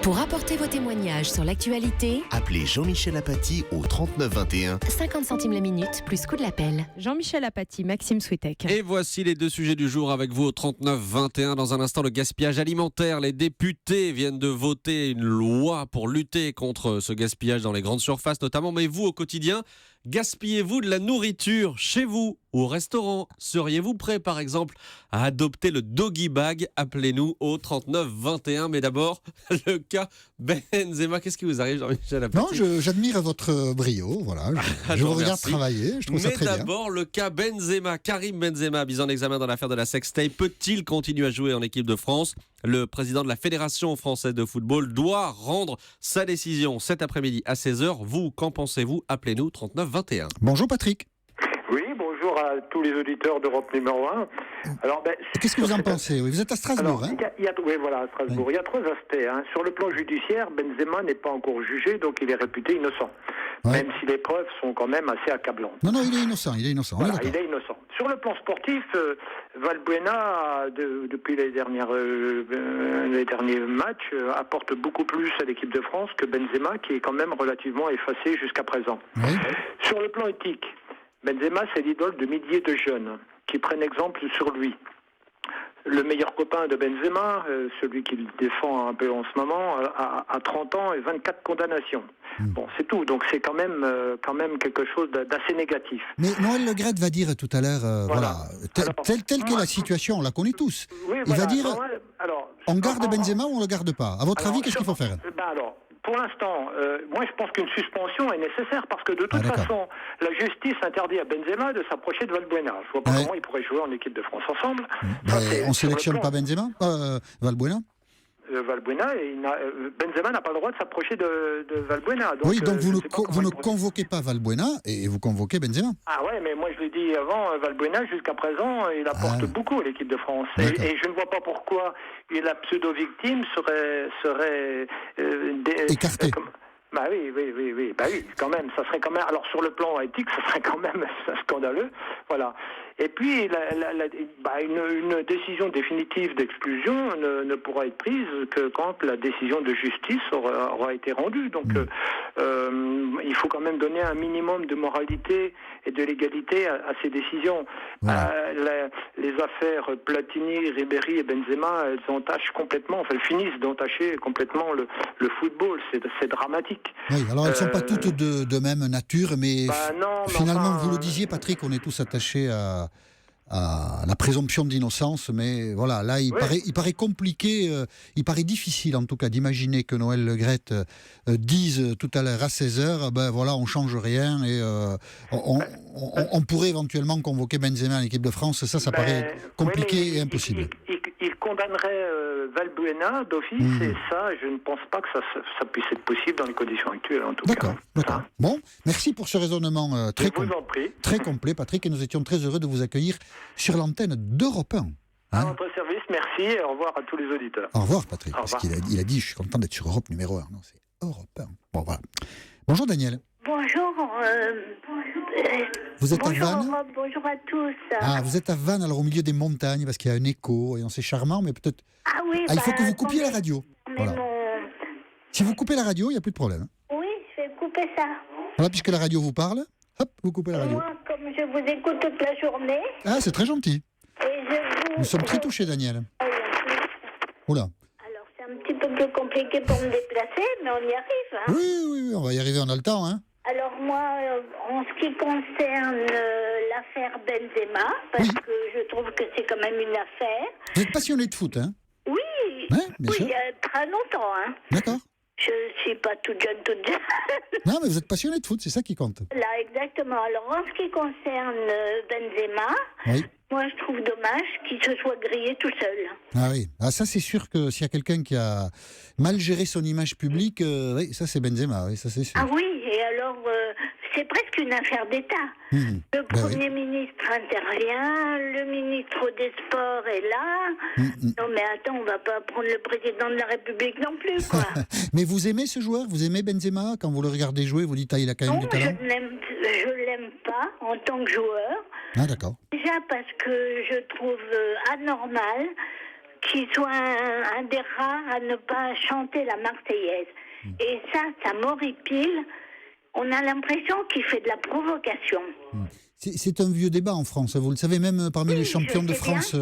Pour apporter vos témoignages sur l'actualité, appelez Jean-Michel Apathy au 39 21. 50 centimes la minute, plus coût de l'appel. Jean-Michel Apathy, Maxime Switek. Et voici les deux sujets du jour avec vous au 39 21. Dans un instant, le gaspillage alimentaire. Les députés viennent de voter une loi pour lutter contre ce gaspillage dans les grandes surfaces notamment. Mais vous, au quotidien, gaspillez-vous de la nourriture chez vous ou au restaurant? Seriez-vous prêt, par exemple, à adopter le doggy bag? Appelez-nous au 39 21. Mais d'abord, le cas Benzema. Qu'est-ce qui vous arrive, Jean-Michel Apathy? Non, j'admire votre brio. Voilà, je vous regarde travailler. Je trouve ça très bien. Mais d'abord, le cas Benzema. Karim Benzema, mis en examen dans l'affaire de la sextape. Peut-il continuer à jouer en équipe de France? Le président de la Fédération française de football doit rendre sa décision cet après-midi à 16h. Vous, qu'en pensez-vous? Appelez-nous 39 21. Bonjour Patrick. Oui, bonjour à tous les auditeurs d'Europe numéro 1. Alors, qu'est-ce que vous en pensez? Oui, vous êtes à Strasbourg, alors, oui, voilà, à Strasbourg. Oui. Il y a trois aspects. Sur le plan judiciaire, Benzema n'est pas encore jugé, donc il est réputé innocent. Ouais. Même si les preuves sont quand même assez accablantes. Non, il est innocent. Voilà, il est innocent. Sur le plan sportif, Valbuena, depuis les derniers matchs, apporte beaucoup plus à l'équipe de France que Benzema, qui est quand même relativement effacé jusqu'à présent. Oui. Sur le plan éthique, Benzema, c'est l'idole de milliers de jeunes qui prennent exemple sur lui. Le meilleur copain de Benzema, celui qu'il défend un peu en ce moment, a 30 ans et 24 condamnations. Bon, c'est tout. Donc c'est quand même quelque chose d'assez négatif. Mais Noël Le Graët va dire tout à l'heure, telle qu'est la situation, on la connaît tous. Oui, il va dire, on garde Benzema ou on le garde pas? À votre avis, qu'est-ce qu'il faut faire? Pour l'instant, moi je pense qu'une suspension est nécessaire parce que de toute façon, la justice interdit à Benzema de s'approcher de Valbuena. Je vois pas comment ils pourraient jouer en équipe de France ensemble. On sélectionne pas Benzema, Valbuena. Valbuena, Benzema n'a pas le droit de s'approcher de Valbuena. Donc, oui, donc vous ne convoquez pas Valbuena et vous convoquez Benzema. Ah ouais, mais moi je l'ai dit avant, Valbuena jusqu'à présent, il apporte beaucoup à l'équipe de France. Et je ne vois pas pourquoi la pseudo-victime serait écartée. Oui, quand même, ça serait quand même. Alors sur le plan éthique, ça serait quand même scandaleux, voilà. Et puis une décision définitive d'exclusion ne pourra être prise que quand la décision de justice aura été rendue. Donc il faut quand même donner un minimum de moralité et de légalité à ces décisions. Les affaires Platini, Ribéry et Benzema, elles finissent d'entacher complètement le football. C'est dramatique. Oui, alors elles ne sont pas toutes de même nature, mais finalement, vous le disiez, Patrick, on est tous attachés à la présomption d'innocence, mais voilà, là, il paraît compliqué, il paraît difficile, en tout cas, d'imaginer que Noël Le Graët dise tout à l'heure à 16h, on change rien, et on pourrait éventuellement convoquer Benzema à l'équipe de France, ça paraît compliqué et impossible. Il condamnerait Valbuena d'office, et ça, je ne pense pas que ça puisse être possible dans les conditions actuelles, en tout cas. D'accord. Bon, merci pour ce raisonnement très complet, Patrick, et nous étions très heureux de vous accueillir sur l'antenne d'Europe 1. À votre service, merci, et au revoir à tous les auditeurs. Au revoir, Patrick, parce qu'il a dit, je suis content d'être sur Europe numéro 1. Non, c'est Europe 1. Bon, voilà. Bonjour, Daniel. Bonjour. Vous êtes bonjour à Vannes? Europe, bonjour à tous. Ah, vous êtes à Vannes, alors au milieu des montagnes, parce qu'il y a un écho, et c'est charmant, mais peut-être... Ah oui, il faut que vous coupiez la radio. Voilà. Si vous coupez la radio, il n'y a plus de problème. Oui, je vais couper ça. Voilà, puisque la radio vous parle, hop, vous coupez la radio. Moi, comme je vous écoute toute la journée... Ah, c'est très gentil. Nous sommes très touchés, Daniel. Oula. Alors, c'est un petit peu plus compliqué pour me déplacer, mais on y arrive. Oui, on va y arriver, on a le temps. Alors moi, en ce qui concerne l'affaire Benzema, parce que je trouve que c'est quand même une affaire... Vous êtes passionné de foot, Oui, bien sûr. Il y a très longtemps. D'accord. Je suis pas toute jeune. Non, mais vous êtes passionné de foot, c'est ça qui compte. Là, exactement. Alors, en ce qui concerne Benzema, moi, je trouve dommage qu'il se soit grillé tout seul. Ah oui, ça c'est sûr que s'il y a quelqu'un qui a mal géré son image publique, ça c'est Benzema, ça c'est sûr. Ah oui, et alors, c'est presque une affaire d'État. Le Premier ministre intervient, le ministre des Sports est là. Non mais attends, on va pas prendre le président de la République non plus, quoi. Mais vous aimez ce joueur? Vous aimez Benzema? Quand vous le regardez jouer, vous dites, il a quand même du talent? Non, je l'aime pas en tant que joueur. Ah d'accord. Déjà parce que je trouve anormal qu'il soit un des rares à ne pas chanter la Marseillaise. Et ça m'horripile. On a l'impression qu'il fait de la provocation. C'est un vieux débat en France, vous le savez, même parmi les champions de France,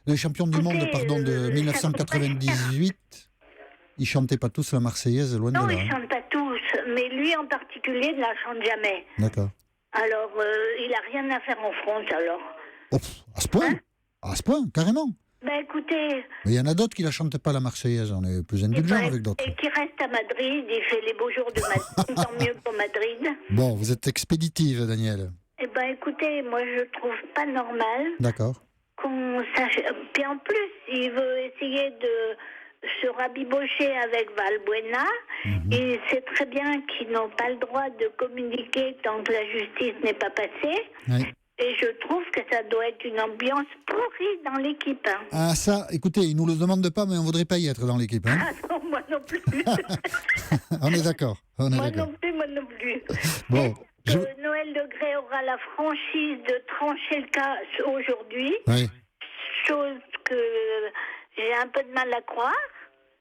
les champions du monde de 1998, ils chantaient pas tous la Marseillaise, loin de là. Non, ils chantent pas tous, mais lui en particulier ne la chante jamais. D'accord. Alors, il a rien à faire en France, alors. Oh, à ce point À ce point, carrément. Ben écoutez... Mais il y en a d'autres qui la chantent pas, la Marseillaise, on est plus indulgents avec d'autres. Et qui reste à Madrid, il fait les beaux jours de Madrid, tant mieux pour Madrid. Bon, vous êtes expéditive, Daniel. Eh ben écoutez, moi je trouve pas normal D'accord. qu'on sache... Puis en plus, il veut essayer de se rabibocher avec Valbuena. Il sait très bien qu'ils n'ont pas le droit de communiquer tant que la justice n'est pas passée. Oui. Et je trouve que ça doit être une ambiance pourrie dans l'équipe. Ah ça, écoutez, ils nous le demandent pas, mais on voudrait pas y être dans l'équipe. Hein. Ah non, moi non plus. On est d'accord. Moi non plus. Bon. Noël Le Graët aura la franchise de trancher le cas aujourd'hui. Oui. Chose que j'ai un peu de mal à croire.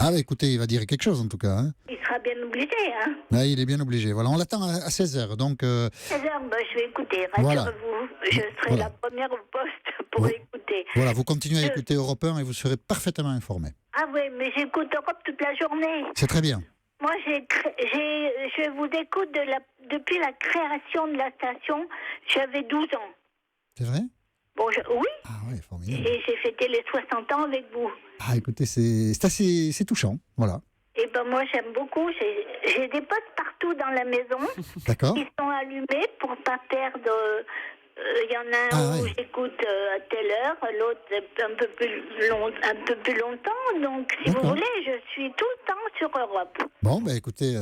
Ah bah écoutez, il va dire quelque chose en tout cas. Hein. Il sera bien obligé. Hein. Là, il est bien obligé. Voilà, on l'attend à 16h. Donc, 16h, bah, je vais écouter. Rassurez-vous, je serai la première au poste pour écouter. Voilà, vous continuez à écouter Europe 1 et vous serez parfaitement informé. Ah oui, mais j'écoute Europe toute la journée. C'est très bien. Moi, je vous écoute depuis la création de la station. J'avais 12 ans. C'est vrai? Bon, oui. Ah oui, formidable. Et j'ai fêté les 60 ans avec vous. Ah écoutez, c'est touchant, voilà. Et ben moi, j'aime beaucoup. J'ai des potes partout dans la maison. D'accord. Qui sont allumés pour pas perdre... Il y en a un où j'écoute à telle heure, l'autre un peu plus longtemps. Donc, si vous voulez, je suis tout le temps sur Europe. Bon, ben écoutez,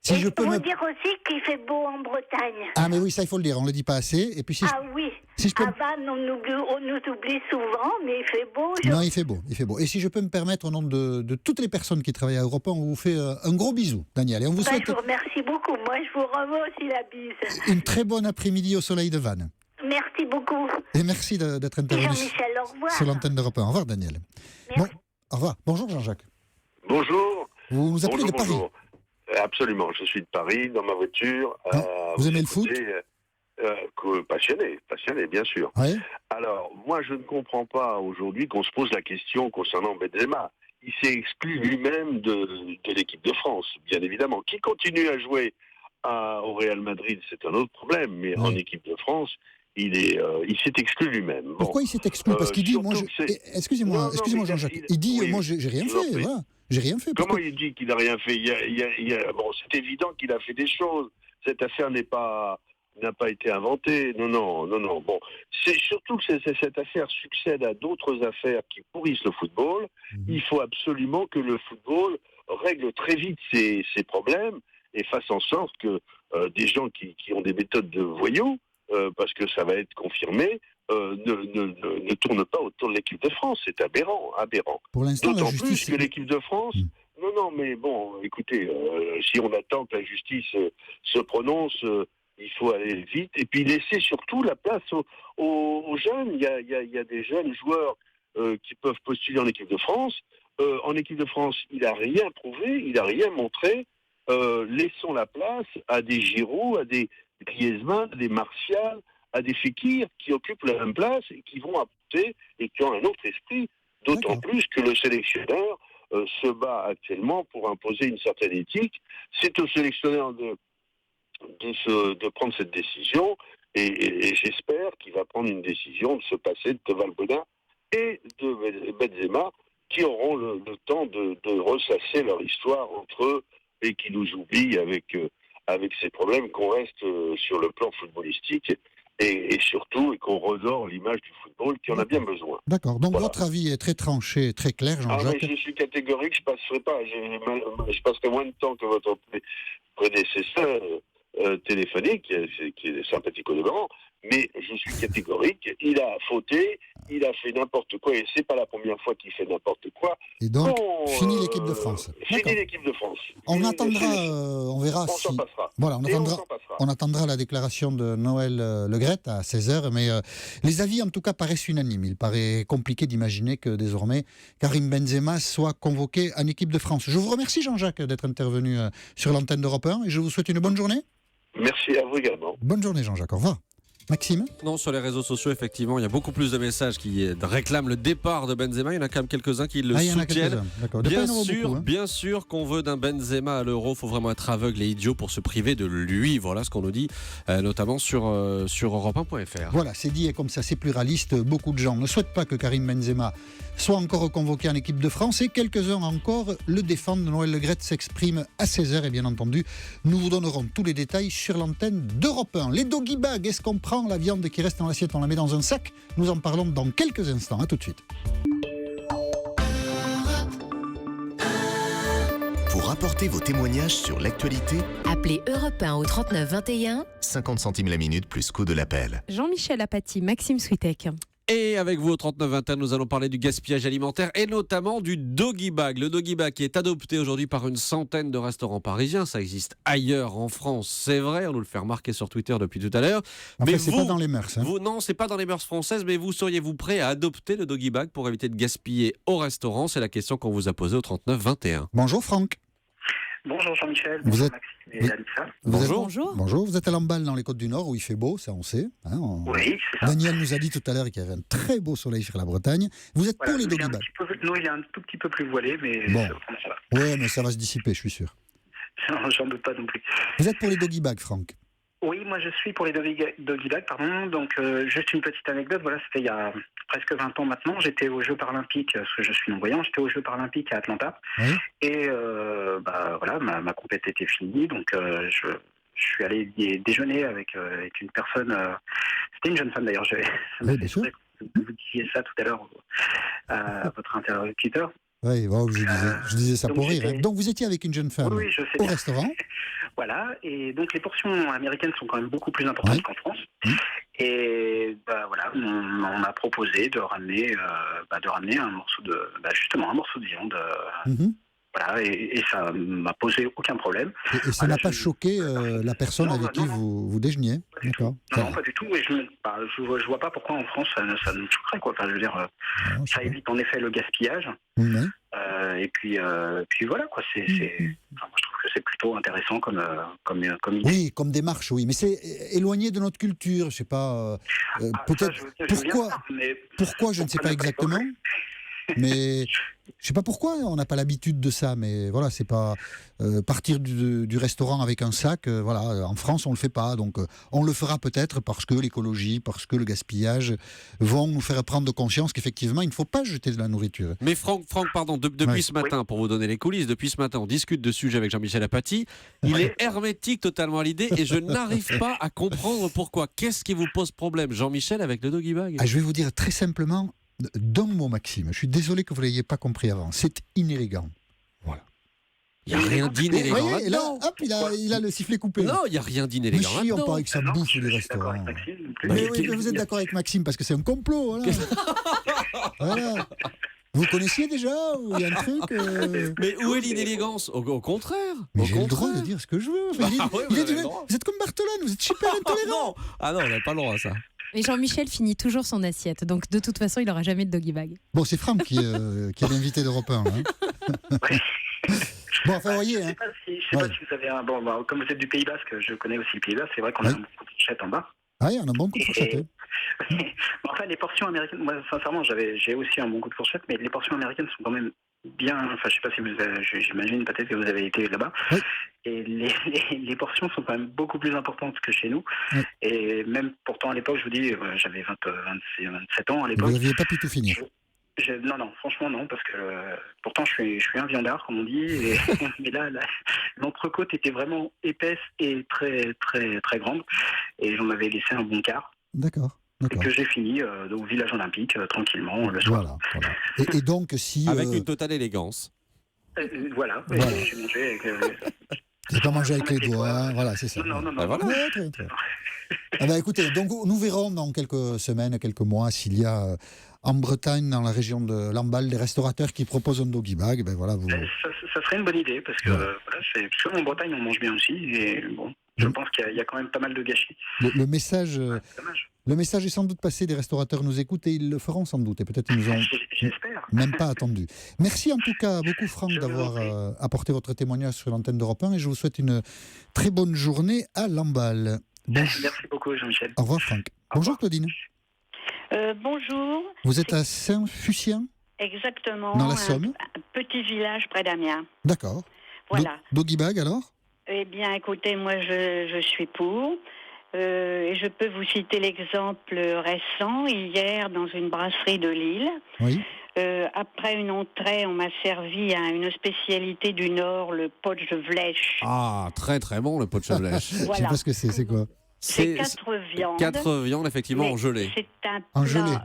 si je peux vous dire aussi qu'il fait beau en Bretagne. Ah mais oui, ça il faut le dire, on le dit pas assez. Et puis oui. Si je peux... À Vannes, on nous oublie souvent, mais il fait beau. Non, il fait beau. Et si je peux me permettre, au nom de toutes les personnes qui travaillent à Europe 1, on vous fait un gros bisou, Daniel. Et on vous souhaite... Je vous remercie beaucoup. Moi, je vous renvoie aussi la bise. Une très bonne après-midi au soleil de Vannes. Merci beaucoup. Et merci d'être intervenu Jean-Michel, au revoir. sur l'antenne d'Europe 1. Au revoir, Daniel. Merci. Bon, au revoir. Bonjour, Jean-Jacques. Bonjour. Vous nous appelez de Paris. Bonjour. Absolument, je suis de Paris, dans ma voiture. Vous aimez le foot? Passionné, bien sûr. Ouais. Alors, moi, je ne comprends pas aujourd'hui qu'on se pose la question concernant Benzema. Il s'est exclu lui-même de l'équipe de France, bien évidemment. Qui continue à jouer au Real Madrid, c'est un autre problème, mais en équipe de France, il s'est exclu lui-même. Bon. Pourquoi il s'est exclu? Parce qu'il dit, excusez-moi Jean-Jacques, il dit, moi j'ai rien fait, voilà. J'ai rien fait. Comment il dit qu'il n'a rien fait? Bon, c'est évident qu'il a fait des choses. Cette affaire n'a pas été inventée. Non. Bon, c'est surtout que cette affaire succède à d'autres affaires qui pourrissent le football. Il faut absolument que le football règle très vite ces problèmes et fasse en sorte que des gens qui ont des méthodes de voyous, parce que ça va être confirmé, ne tourne pas autour de l'équipe de France. C'est aberrant. Pour l'instant, d'autant la justice... plus que l'équipe de France... Non, mais bon, écoutez, si on attend que la justice se prononce, il faut aller vite. Et puis laisser surtout la place aux jeunes. Il y a des jeunes joueurs qui peuvent postuler en équipe de France. En équipe de France, il n'a rien prouvé, il n'a rien montré. Laissons la place à des Giroud, à des Griezmann, à des Martial, à des Fekir qui occupent la même place et qui vont apporter et qui ont un autre esprit, d'autant plus que le sélectionneur se bat actuellement pour imposer une certaine éthique. C'est au sélectionneur de prendre cette décision et j'espère qu'il va prendre une décision de se passer de Valbuena et de Benzema qui auront le temps de ressasser leur histoire entre eux et qui nous oublient avec ces problèmes, qu'on reste sur le plan footballistique et surtout et qu'on redore l'image du football qui en a bien besoin. D'accord, donc votre avis est très tranché, très clair, Jean-Jacques. Je suis catégorique, je passerai pas, je passerai moins de temps que votre prédécesseur téléphonique, qui est sympathique au demeurant, mais je suis catégorique, il a fauté, il a fait n'importe quoi, et c'est pas la première fois qu'il fait n'importe quoi. Et donc, fini l'équipe de France. Fini l'équipe de France. On attendra, on verra on si... s'en passera. Voilà, on attendra. On s'en passera. On attendra la déclaration de Noël Le Graët à 16h, mais les avis en tout cas paraissent unanimes. Il paraît compliqué d'imaginer que désormais Karim Benzema soit convoqué en équipe de France. Je vous remercie Jean-Jacques d'être intervenu sur l'antenne d'Europe 1 et je vous souhaite une bonne journée. Merci à vous également. Bonne journée Jean-Jacques, au revoir. Maxime ? Non, sur les réseaux sociaux, effectivement, il y a beaucoup plus de messages qui réclament le départ de Benzema. Il y en a quand même quelques-uns qui le soutiennent. Bien sûr qu'on veut d'un Benzema à l'Euro. Il faut vraiment être aveugle et idiot pour se priver de lui. Voilà ce qu'on nous dit, notamment sur Europe1.fr. Voilà, c'est dit et comme ça, c'est pluraliste. Beaucoup de gens ne souhaitent pas que Karim Benzema soit encore convoqué en équipe de France et quelques-uns encore le défendent. Noël Le Graët s'exprime à 16h et bien entendu, nous vous donnerons tous les détails sur l'antenne d'Europe 1. Les doggy bags, est-ce qu'on prend la viande qui reste dans l'assiette, on la met dans un sac? Nous en parlons dans quelques instants. À tout de suite. Pour apporter vos témoignages sur l'actualité, Appelez Europe 1 au 39 21. 50 centimes la minute plus coût de l'appel. Jean-Michel Apathy, Maxime Switek. Et avec vous au 39-21, nous allons parler du gaspillage alimentaire et notamment du doggy bag. Le doggy bag qui est adopté aujourd'hui par une centaine de restaurants parisiens. Ça existe ailleurs en France, c'est vrai. On nous le fait remarquer sur Twitter depuis tout à l'heure. Enfin, mais c'est pas dans les mœurs. Hein. Non, c'est pas dans les mœurs françaises, mais vous seriez-vous prêt à adopter le doggy bag pour éviter de gaspiller au restaurant? C'est la question qu'on vous a posée au 39-21. Bonjour Franck. Bonjour Jean-Michel, vous êtes... Maxime et Alissa. Bonjour, vous êtes à Lamballe dans les Côtes du Nord où il fait beau, ça on sait. Hein, Oui, c'est ça. Daniel nous a dit tout à l'heure qu'il y avait un très beau soleil sur la Bretagne. Vous êtes pour les doggy bags? Non, il est un tout petit peu plus voilé, mais bon. Ça va. Oui, mais ça va se dissiper, je suis sûr. J'en doute pas non plus. Vous êtes pour les doggy bags, Franck? Oui, moi je suis pour les doggy bags, pardon. Donc juste une petite anecdote, voilà, c'était il y a presque 20 ans maintenant. J'étais aux Jeux Paralympiques, parce que je suis non-voyant, j'étais aux Jeux Paralympiques à Atlanta. Oui. Et voilà, ma compétition était finie, donc je suis allé déjeuner avec une personne, c'était une jeune femme d'ailleurs, oui, bien sûr. Vous disiez ça tout à l'heure à votre interlocuteur. Oui, bon, je disais ça pour rire. Hein. Donc vous étiez avec une jeune femme au restaurant. Voilà, et donc les portions américaines sont quand même beaucoup plus importantes qu'en France. Et voilà, on m'a proposé de ramener un morceau justement un morceau de viande. Voilà, et ça m'a posé aucun problème. Et ça n'a pas choqué la personne avec qui vous déjeuniez? D'accord. Non, pas du tout. Et je vois pas pourquoi en France ça nous choquerait, quoi. Enfin, je veux dire, ça évite en effet le gaspillage. Et puis voilà, quoi. Moi, je trouve que c'est plutôt intéressant comme idée. Oui, comme démarche, oui. Mais c'est éloigné de notre culture. Je sais pas. Peut-être pourquoi je ne sais pas exactement. Mais je sais pas pourquoi on n'a pas l'habitude de ça, mais voilà, c'est pas partir du restaurant avec un sac. Voilà, en France on le fait pas, donc on le fera peut-être parce que l'écologie, parce que le gaspillage vont nous faire prendre conscience qu'effectivement il ne faut pas jeter de la nourriture. Mais Franck, pardon, depuis ce matin, pour vous donner les coulisses, depuis ce matin on discute de sujet avec Jean-Michel Apathy. Il est hermétique totalement à l'idée et je n'arrive pas à comprendre pourquoi. Qu'est-ce qui vous pose problème, Jean-Michel, avec le doggy bag? Je vais vous dire très simplement. D'un mot, Maxime, je suis désolé que vous ne l'ayez pas compris avant. C'est inélégant. Voilà. Il n'y a rien d'inélégant. Et là, hop, il a le sifflet coupé. Non, il n'y a rien d'inélégant. Mais si, on parle que ça bouffe les restaurants. Mais vous êtes d'accord avec Maxime parce que c'est un complot. Voilà. Voilà. Vous connaissiez déjà ou il y a un truc Mais où est l'inélégance? Au contraire. Mais j'ai le droit de dire ce que je veux. Vous êtes comme Bartolone, vous êtes super intolérant. Ah non, on n'a pas le droit à ça. Mais Jean-Michel finit toujours son assiette, donc de toute façon, il n'aura jamais de doggy bag. Bon, c'est Franck qui est l'invité d'Europe 1. Hein. Bon, enfin, voyez. Je ne sais pas si vous avez un... Bon, comme vous êtes du Pays Basque, je connais aussi le Pays Basque, c'est vrai qu'on a un bon coup de fourchette en bas. Ah oui, on a un bon coup de fourchette. Enfin, les portions américaines, moi, sincèrement, j'ai aussi un bon coup de fourchette, mais les portions américaines sont quand même bien... Enfin, je sais pas si vous avez... J'imagine peut-être que vous avez été là-bas. Oui. Et les portions sont quand même beaucoup plus importantes que chez nous. Oui. Et même, pourtant, à l'époque, je vous dis, j'avais 27 ans à l'époque. Vous n'aviez pas pu tout finir. Non, franchement, non, parce que pourtant, je suis un viandard, comme on dit. Mais là, l'entrecôte était vraiment épaisse et très, très, très grande. Et j'en avais laissé un bon quart. D'accord. Et que j'ai fini au village olympique, tranquillement, le soir. Voilà. Et donc, si... Avec une totale élégance. Voilà. J'ai mangé avec... J'ai pas mangé avec les doigts, voilà, c'est ça. Non. Voilà. Ouais, très. Écoutez, donc nous verrons dans quelques semaines, quelques mois, s'il y a en Bretagne, dans la région de Lamballe, des restaurateurs qui proposent un doggy bag. Ben voilà, ça serait une bonne idée, parce que, voilà, parce qu'en Bretagne, on mange bien aussi, et bon, je pense qu'il y a quand même pas mal de gâchis. Le message, C'est dommage. le message est sans doute passé, des restaurateurs nous écoutent et ils le feront sans doute. Et peut-être ils nous ont J'espère. même pas attendu. Merci en tout cas beaucoup Franck Je vous en d'avoir prie. apporté votre témoignage sur l'antenne d'Europe 1 et je vous souhaite une très bonne journée à Lamballe. Merci beaucoup, Jean-Michel. Au revoir Franck. Au Bonjour revoir. Claudine. Bonjour, Vous êtes à Saint-Fucien, exactement. dans la Somme. Un petit village près d'Amiens. D'accord. Voilà. Doggy bag alors? Eh bien, écoutez, moi, je suis pour. Et je peux vous citer l'exemple récent. Hier, dans une brasserie de Lille, Oui. après une entrée, on m'a servi à une spécialité du Nord, le potch de vlèche. Ah, très très bon le pot de chevelèche. Je sais Voilà. pas ce que c'est quoi? C'est 4 viandes. 4 viandes, effectivement, mais en gelée. C'est un En plat, gelée.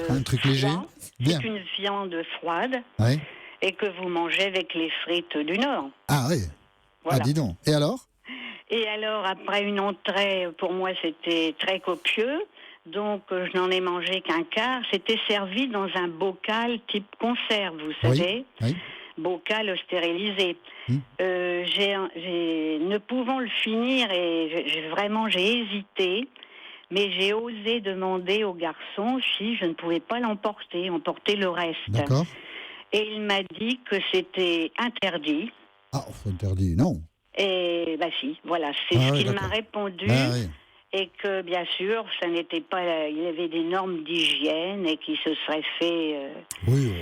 Un truc léger. froid. Bien. C'est une viande froide Oui. et que vous mangez avec les frites du Nord. Ah oui. Voilà. Ah dis donc. Et alors? Et alors, après une entrée, pour moi, c'était très copieux. Donc, je n'en ai mangé qu'un quart. C'était servi dans un bocal type conserve, vous savez. Oui. Bocal stérilisé. Hmm. Ne pouvant le finir, et j'ai hésité, mais j'ai osé demander au garçon si je ne pouvais pas emporter le reste. D'accord. Et il m'a dit que c'était interdit. Ah, c'est interdit, non. Et bah si, voilà, c'est Ah ce oui, qu'il d'accord. m'a répondu. Ah oui. Et que bien sûr, ça n'était pas, il y avait des normes d'hygiène et qu'il se serait fait. Oui.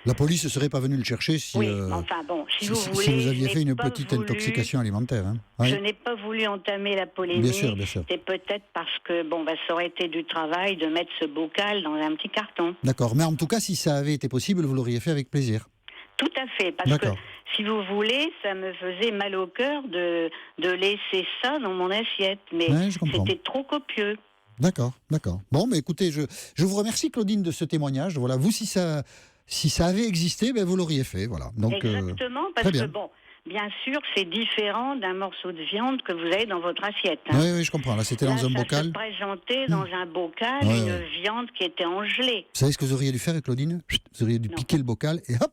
La police ne serait pas venue le chercher si, Oui, mais enfin bon, si vous voulez, si vous aviez je fait n'ai une pas petite voulu- intoxication alimentaire. Hein. Oui. Je n'ai pas voulu entamer la polémique. Bien sûr, bien sûr. C'était peut-être parce que ça aurait été du travail de mettre ce bocal dans un petit carton. D'accord. Mais en tout cas, si ça avait été possible, vous l'auriez fait avec plaisir. Tout à fait, parce que D'accord. si vous voulez, ça me faisait mal au cœur de laisser ça dans mon assiette, mais Ouais, je comprends. c'était trop copieux. D'accord, d'accord. Bon, mais écoutez, je vous remercie Claudine de ce témoignage. Voilà, vous, si ça avait existé, ben, vous l'auriez fait. Voilà. Donc, Exactement, très parce bien. que bien sûr, c'est différent d'un morceau de viande que vous avez dans votre assiette. Hein. Oui, je comprends. Là, c'était dans Là, un ça bocal. se présentait dans un bocal Ouais, une ouais. viande qui était en gelée. Vous savez ce que vous auriez dû faire, Claudine? Vous auriez dû Non. piquer le bocal et hop,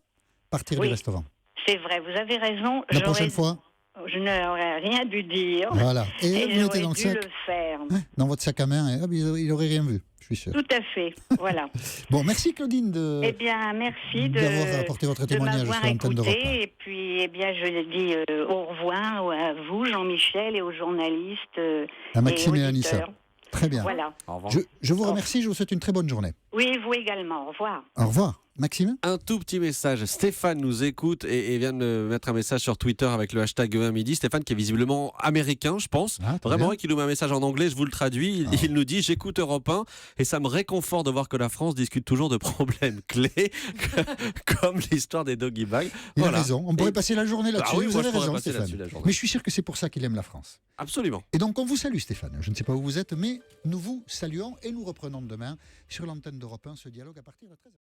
partir Oui. du restaurant. C'est vrai, vous avez raison. La prochaine fois, Je n'aurais rien dû dire. voilà. Et Et vous mettez j'aurais dans le dû sac, le faire. dans votre sac à main, et hop, il aurait rien vu, je suis sûr. Tout à fait, voilà. Bon, merci Claudine Eh bien, merci d'avoir apporté votre de témoignage m'avoir sur l'antenne d'Europe 1. écouté. Et puis, eh bien, je dis au revoir à vous, Jean-Michel, et aux journalistes À Maxime et à auditeurs. Anissa. Très bien. Voilà. Au revoir. Je vous remercie, je vous souhaite une très bonne journée. Oui, vous également. Au revoir. Au revoir. Maxime? Un tout petit message. Stéphane nous écoute et vient de mettre un message sur Twitter avec le hashtag E1midi. Stéphane qui est visiblement américain, je pense. Ah, très Vraiment, bien. et qui nous met un message en anglais, je vous le traduis. Il nous dit « J'écoute Europe 1 et ça me réconforte de voir que la France discute toujours de problèmes clés comme l'histoire des doggy bags. » Il a raison. On pourrait passer la journée là-dessus. Ah oui, vous moi, avez je pourrais raison, passer Stéphane. là-dessus la journée. Mais je suis sûr que c'est pour ça qu'il aime la France. Absolument. Et donc, on vous salue, Stéphane. Je ne sais pas où vous êtes, mais nous vous saluons et nous reprenons demain sur l'antenne d'Europe 1 ce dialogue à partir de 13h.